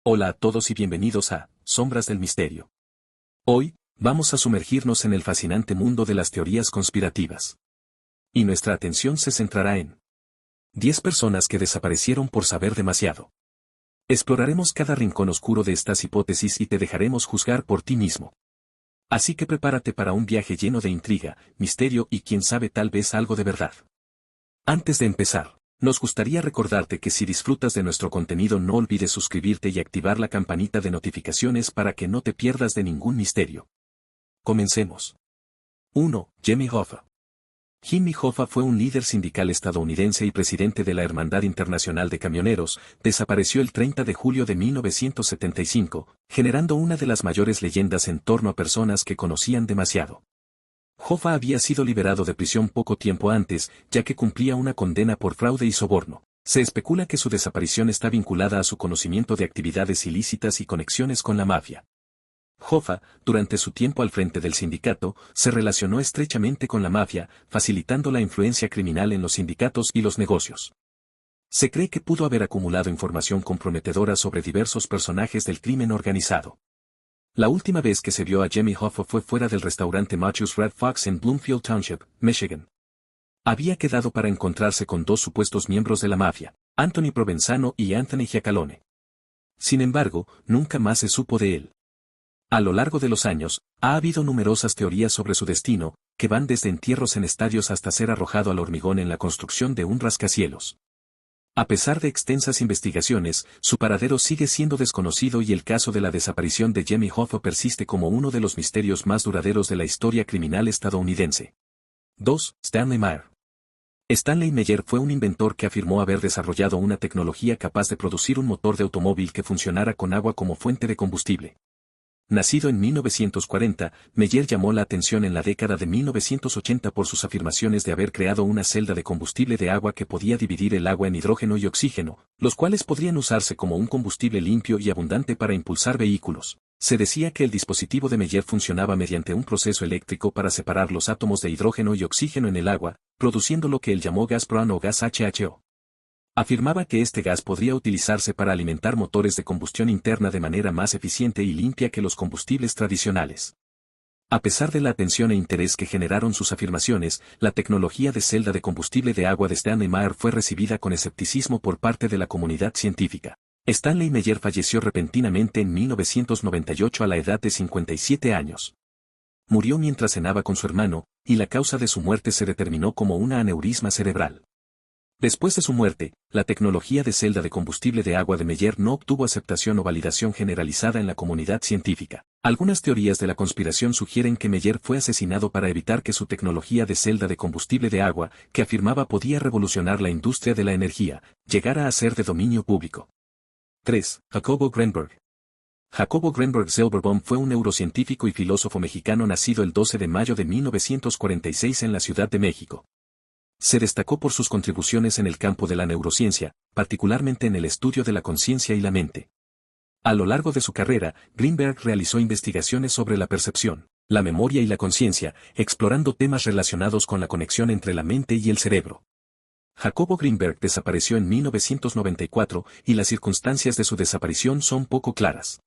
Hola a todos y bienvenidos a Sombras del Misterio. Hoy, vamos a sumergirnos en el fascinante mundo de las teorías conspirativas. Y nuestra atención se centrará en 10 personas que desaparecieron por saber demasiado. Exploraremos cada rincón oscuro de estas hipótesis y te dejaremos juzgar por ti mismo. Así que prepárate para un viaje lleno de intriga, misterio y quién sabe tal vez algo de verdad. Antes de empezar, nos gustaría recordarte que si disfrutas de nuestro contenido no olvides suscribirte y activar la campanita de notificaciones para que no te pierdas de ningún misterio. Comencemos. 1. Jimmy Hoffa. Jimmy Hoffa fue un líder sindical estadounidense y presidente de la Hermandad Internacional de Camioneros. Desapareció el 30 de julio de 1975, generando una de las mayores leyendas en torno a personas que conocían demasiado. Hoffa había sido liberado de prisión poco tiempo antes, ya que cumplía una condena por fraude y soborno. Se especula que su desaparición está vinculada a su conocimiento de actividades ilícitas y conexiones con la mafia. Hoffa, durante su tiempo al frente del sindicato, se relacionó estrechamente con la mafia, facilitando la influencia criminal en los sindicatos y los negocios. Se cree que pudo haber acumulado información comprometedora sobre diversos personajes del crimen organizado. La última vez que se vio a Jimmy Hoffa fue fuera del restaurante Matthew's Red Fox en Bloomfield Township, Michigan. Había quedado para encontrarse con dos supuestos miembros de la mafia, Anthony Provenzano y Anthony Giacalone. Sin embargo, nunca más se supo de él. A lo largo de los años, ha habido numerosas teorías sobre su destino, que van desde entierros en estadios hasta ser arrojado al hormigón en la construcción de un rascacielos. A pesar de extensas investigaciones, su paradero sigue siendo desconocido y el caso de la desaparición de Jimmy Hoffa persiste como uno de los misterios más duraderos de la historia criminal estadounidense. 2. Stanley Meyer. Stanley Meyer fue un inventor que afirmó haber desarrollado una tecnología capaz de producir un motor de automóvil que funcionara con agua como fuente de combustible. Nacido en 1940, Meyer llamó la atención en la década de 1980 por sus afirmaciones de haber creado una celda de combustible de agua que podía dividir el agua en hidrógeno y oxígeno, los cuales podrían usarse como un combustible limpio y abundante para impulsar vehículos. Se decía que el dispositivo de Meyer funcionaba mediante un proceso eléctrico para separar los átomos de hidrógeno y oxígeno en el agua, produciendo lo que él llamó gas propan o gas HHO. Afirmaba que este gas podría utilizarse para alimentar motores de combustión interna de manera más eficiente y limpia que los combustibles tradicionales. A pesar de la atención e interés que generaron sus afirmaciones, la tecnología de celda de combustible de agua de Stanley Meyer fue recibida con escepticismo por parte de la comunidad científica. Stanley Meyer falleció repentinamente en 1998 a la edad de 57 años. Murió mientras cenaba con su hermano, y la causa de su muerte se determinó como una aneurisma cerebral. Después de su muerte, la tecnología de celda de combustible de agua de Meyer no obtuvo aceptación o validación generalizada en la comunidad científica. Algunas teorías de la conspiración sugieren que Meyer fue asesinado para evitar que su tecnología de celda de combustible de agua, que afirmaba podía revolucionar la industria de la energía, llegara a ser de dominio público. 3. Jacobo Greenberg. Jacobo Greenberg Silverbaum fue un neurocientífico y filósofo mexicano nacido el 12 de mayo de 1946 en la Ciudad de México. Se destacó por sus contribuciones en el campo de la neurociencia, particularmente en el estudio de la conciencia y la mente. A lo largo de su carrera, Greenberg realizó investigaciones sobre la percepción, la memoria y la conciencia, explorando temas relacionados con la conexión entre la mente y el cerebro. Jacobo Greenberg desapareció en 1994 y las circunstancias de su desaparición son poco claras.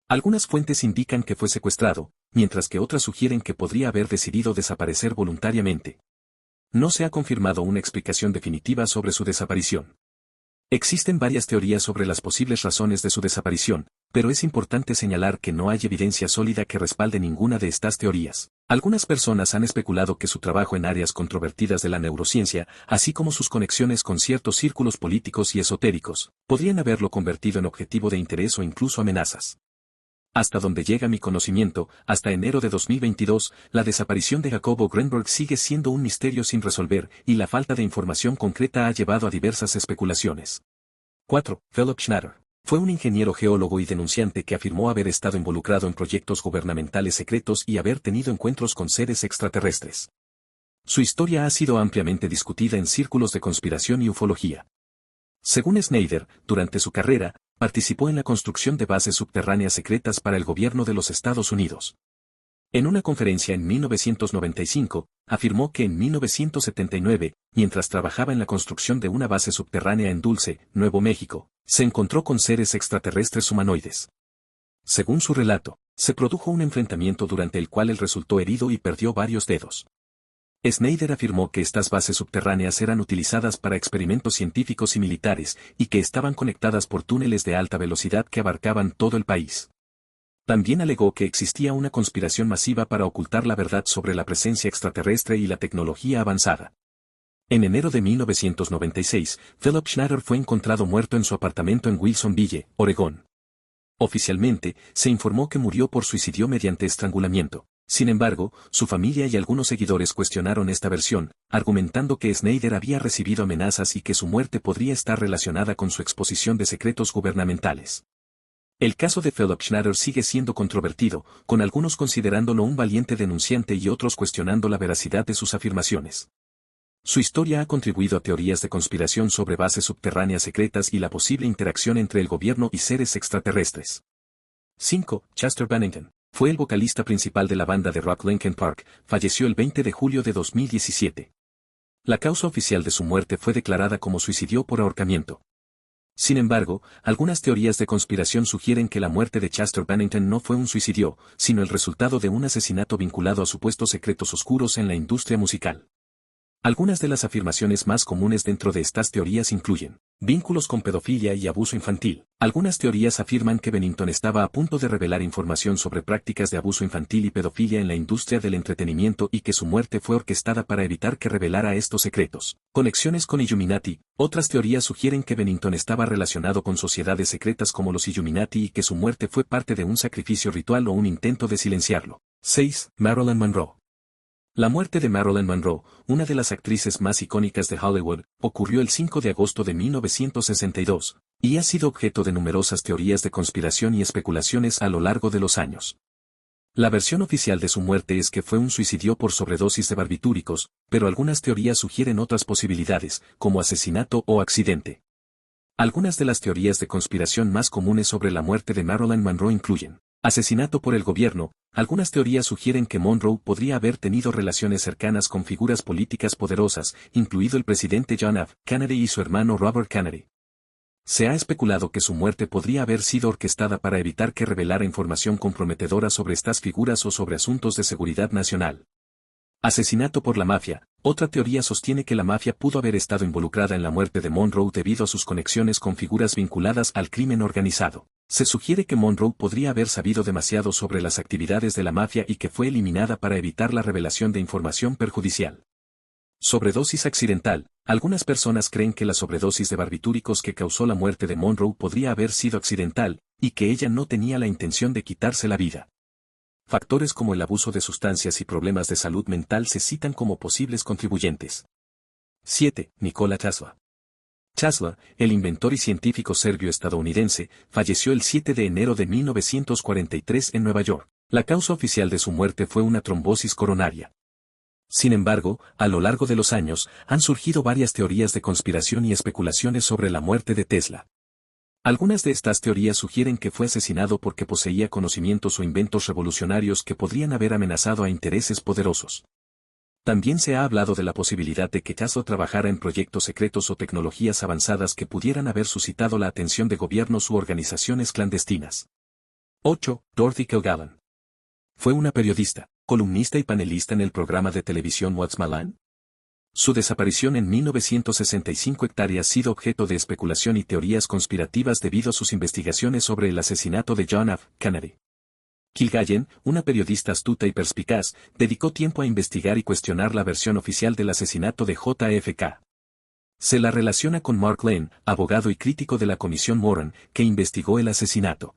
Algunas fuentes indican que fue secuestrado, mientras que otras sugieren que podría haber decidido desaparecer voluntariamente. No se ha confirmado una explicación definitiva sobre su desaparición. Existen varias teorías sobre las posibles razones de su desaparición, pero es importante señalar que no hay evidencia sólida que respalde ninguna de estas teorías. Algunas personas han especulado que su trabajo en áreas controvertidas de la neurociencia, así como sus conexiones con ciertos círculos políticos y esotéricos, podrían haberlo convertido en objetivo de interés o incluso amenazas. Hasta donde llega mi conocimiento, hasta enero de 2022, la desaparición de Jacobo Greenberg sigue siendo un misterio sin resolver, y la falta de información concreta ha llevado a diversas especulaciones. 4. Philip Schneider. Fue un ingeniero geólogo y denunciante que afirmó haber estado involucrado en proyectos gubernamentales secretos y haber tenido encuentros con seres extraterrestres. Su historia ha sido ampliamente discutida en círculos de conspiración y ufología. Según Schneider, durante su carrera, participó en la construcción de bases subterráneas secretas para el gobierno de los Estados Unidos. En una conferencia en 1995, afirmó que en 1979, mientras trabajaba en la construcción de una base subterránea en Dulce, Nuevo México, se encontró con seres extraterrestres humanoides. Según su relato, se produjo un enfrentamiento durante el cual él resultó herido y perdió varios dedos. Snyder afirmó que estas bases subterráneas eran utilizadas para experimentos científicos y militares, y que estaban conectadas por túneles de alta velocidad que abarcaban todo el país. También alegó que existía una conspiración masiva para ocultar la verdad sobre la presencia extraterrestre y la tecnología avanzada. En enero de 1996, Philip Schneider fue encontrado muerto en su apartamento en Wilsonville, Oregón. Oficialmente, se informó que murió por suicidio mediante estrangulamiento. Sin embargo, su familia y algunos seguidores cuestionaron esta versión, argumentando que Snyder había recibido amenazas y que su muerte podría estar relacionada con su exposición de secretos gubernamentales. El caso de Philip Schneider sigue siendo controvertido, con algunos considerándolo un valiente denunciante y otros cuestionando la veracidad de sus afirmaciones. Su historia ha contribuido a teorías de conspiración sobre bases subterráneas secretas y la posible interacción entre el gobierno y seres extraterrestres. 5. Chester Bennington fue el vocalista principal de la banda de rock Linkin Park, falleció el 20 de julio de 2017. La causa oficial de su muerte fue declarada como suicidio por ahorcamiento. Sin embargo, algunas teorías de conspiración sugieren que la muerte de Chester Bennington no fue un suicidio, sino el resultado de un asesinato vinculado a supuestos secretos oscuros en la industria musical. Algunas de las afirmaciones más comunes dentro de estas teorías incluyen vínculos con pedofilia y abuso infantil. Algunas teorías afirman que Bennington estaba a punto de revelar información sobre prácticas de abuso infantil y pedofilia en la industria del entretenimiento y que su muerte fue orquestada para evitar que revelara estos secretos. Conexiones con Illuminati. Otras teorías sugieren que Bennington estaba relacionado con sociedades secretas como los Illuminati y que su muerte fue parte de un sacrificio ritual o un intento de silenciarlo. 6. Marilyn Monroe. La muerte de Marilyn Monroe, una de las actrices más icónicas de Hollywood, ocurrió el 5 de agosto de 1962, y ha sido objeto de numerosas teorías de conspiración y especulaciones a lo largo de los años. La versión oficial de su muerte es que fue un suicidio por sobredosis de barbitúricos, pero algunas teorías sugieren otras posibilidades, como asesinato o accidente. Algunas de las teorías de conspiración más comunes sobre la muerte de Marilyn Monroe incluyen asesinato por el gobierno. Algunas teorías sugieren que Monroe podría haber tenido relaciones cercanas con figuras políticas poderosas, incluido el presidente John F. Kennedy y su hermano Robert Kennedy. Se ha especulado que su muerte podría haber sido orquestada para evitar que revelara información comprometedora sobre estas figuras o sobre asuntos de seguridad nacional. Asesinato por la mafia. Otra teoría sostiene que la mafia pudo haber estado involucrada en la muerte de Monroe debido a sus conexiones con figuras vinculadas al crimen organizado. Se sugiere que Monroe podría haber sabido demasiado sobre las actividades de la mafia y que fue eliminada para evitar la revelación de información perjudicial. Sobredosis accidental. Algunas personas creen que la sobredosis de barbitúricos que causó la muerte de Monroe podría haber sido accidental, y que ella no tenía la intención de quitarse la vida. Factores como el abuso de sustancias y problemas de salud mental se citan como posibles contribuyentes. 7. Nikola Tesla. Tesla, el inventor y científico serbio-estadounidense, falleció el 7 de enero de 1943 en Nueva York. La causa oficial de su muerte fue una trombosis coronaria. Sin embargo, a lo largo de los años, han surgido varias teorías de conspiración y especulaciones sobre la muerte de Tesla. Algunas de estas teorías sugieren que fue asesinado porque poseía conocimientos o inventos revolucionarios que podrían haber amenazado a intereses poderosos. También se ha hablado de la posibilidad de que Tesla trabajara en proyectos secretos o tecnologías avanzadas que pudieran haber suscitado la atención de gobiernos u organizaciones clandestinas. 8. Dorothy Kilgallen. Fue una periodista, columnista y panelista en el programa de televisión What's My Line? Su desaparición en 1965 ha sido objeto de especulación y teorías conspirativas debido a sus investigaciones sobre el asesinato de John F. Kennedy. Kilgallen, una periodista astuta y perspicaz, dedicó tiempo a investigar y cuestionar la versión oficial del asesinato de JFK. Se la relaciona con Mark Lane, abogado y crítico de la Comisión Warren, que investigó el asesinato.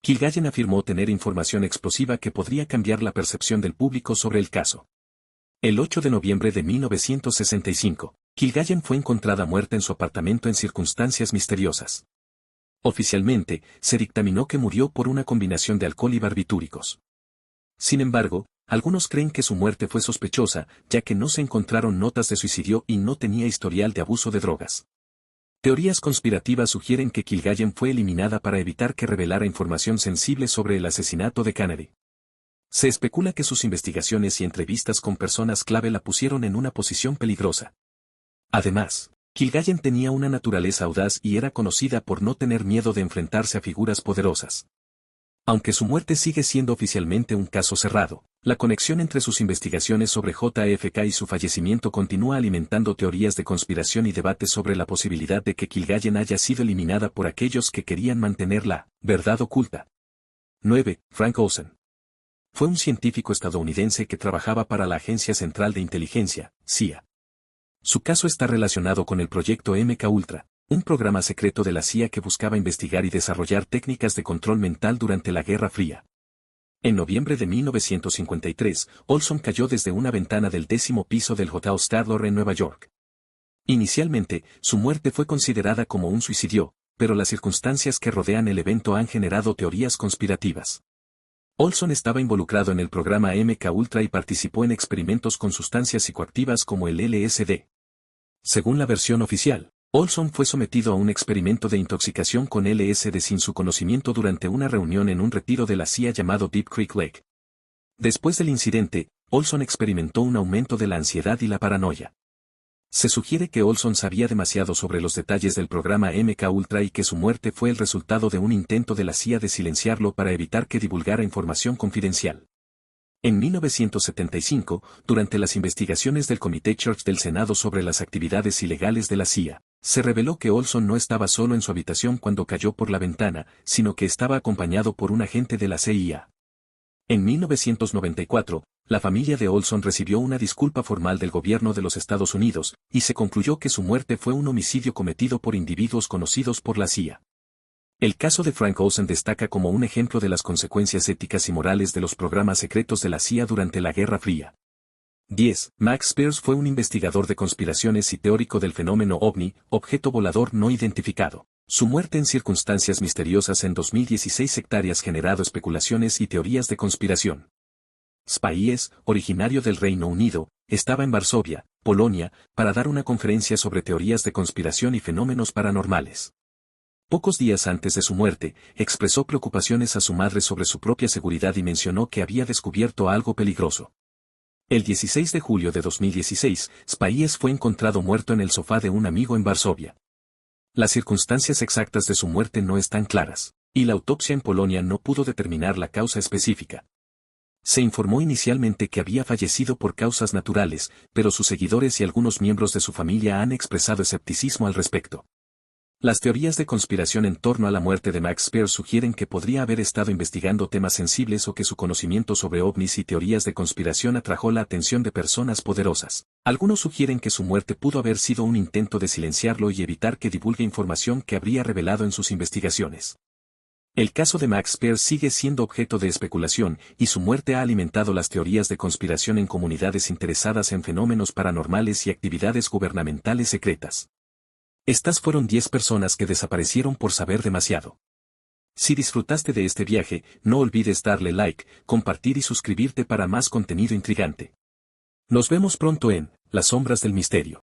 Kilgallen afirmó tener información explosiva que podría cambiar la percepción del público sobre el caso. El 8 de noviembre de 1965, Kilgallen fue encontrada muerta en su apartamento en circunstancias misteriosas. Oficialmente, se dictaminó que murió por una combinación de alcohol y barbitúricos. Sin embargo, algunos creen que su muerte fue sospechosa, ya que no se encontraron notas de suicidio y no tenía historial de abuso de drogas. Teorías conspirativas sugieren que Kilgallen fue eliminada para evitar que revelara información sensible sobre el asesinato de Kennedy. Se especula que sus investigaciones y entrevistas con personas clave la pusieron en una posición peligrosa. Además, Kilgallen tenía una naturaleza audaz y era conocida por no tener miedo de enfrentarse a figuras poderosas. Aunque su muerte sigue siendo oficialmente un caso cerrado, la conexión entre sus investigaciones sobre JFK y su fallecimiento continúa alimentando teorías de conspiración y debates sobre la posibilidad de que Kilgallen haya sido eliminada por aquellos que querían mantener la verdad oculta. 9. Frank Olson. Fue un científico estadounidense que trabajaba para la Agencia Central de Inteligencia, CIA. Su caso está relacionado con el proyecto MKUltra, un programa secreto de la CIA que buscaba investigar y desarrollar técnicas de control mental durante la Guerra Fría. En noviembre de 1953, Olson cayó desde una ventana del 10º piso del Hotel Stadler en Nueva York. Inicialmente, su muerte fue considerada como un suicidio, pero las circunstancias que rodean el evento han generado teorías conspirativas. Olson estaba involucrado en el programa MKUltra y participó en experimentos con sustancias psicoactivas como el LSD. Según la versión oficial, Olson fue sometido a un experimento de intoxicación con LSD sin su conocimiento durante una reunión en un retiro de la CIA llamado Deep Creek Lake. Después del incidente, Olson experimentó un aumento de la ansiedad y la paranoia. Se sugiere que Olson sabía demasiado sobre los detalles del programa MKUltra y que su muerte fue el resultado de un intento de la CIA de silenciarlo para evitar que divulgara información confidencial. En 1975, durante las investigaciones del Comité Church del Senado sobre las actividades ilegales de la CIA, se reveló que Olson no estaba solo en su habitación cuando cayó por la ventana, sino que estaba acompañado por un agente de la CIA. En 1994, la familia de Olson recibió una disculpa formal del gobierno de los Estados Unidos, y se concluyó que su muerte fue un homicidio cometido por individuos conocidos por la CIA. El caso de Frank Olson destaca como un ejemplo de las consecuencias éticas y morales de los programas secretos de la CIA durante la Guerra Fría. 10. Max Spears fue un investigador de conspiraciones y teórico del fenómeno OVNI, objeto volador no identificado. Su muerte en circunstancias misteriosas en 2016 hectáreas generado especulaciones y teorías de conspiración. Spies, originario del Reino Unido, estaba en Varsovia, Polonia, para dar una conferencia sobre teorías de conspiración y fenómenos paranormales. Pocos días antes de su muerte, expresó preocupaciones a su madre sobre su propia seguridad y mencionó que había descubierto algo peligroso. El 16 de julio de 2016, Spies fue encontrado muerto en el sofá de un amigo en Varsovia. Las circunstancias exactas de su muerte no están claras, y la autopsia en Polonia no pudo determinar la causa específica. Se informó inicialmente que había fallecido por causas naturales, pero sus seguidores y algunos miembros de su familia han expresado escepticismo al respecto. Las teorías de conspiración en torno a la muerte de Max Spears sugieren que podría haber estado investigando temas sensibles o que su conocimiento sobre ovnis y teorías de conspiración atrajo la atención de personas poderosas. Algunos sugieren que su muerte pudo haber sido un intento de silenciarlo y evitar que divulgue información que habría revelado en sus investigaciones. El caso de Max Spears sigue siendo objeto de especulación, y su muerte ha alimentado las teorías de conspiración en comunidades interesadas en fenómenos paranormales y actividades gubernamentales secretas. Estas fueron 10 personas que desaparecieron por saber demasiado. Si disfrutaste de este viaje, no olvides darle like, compartir y suscribirte para más contenido intrigante. Nos vemos pronto en Las Sombras del Misterio.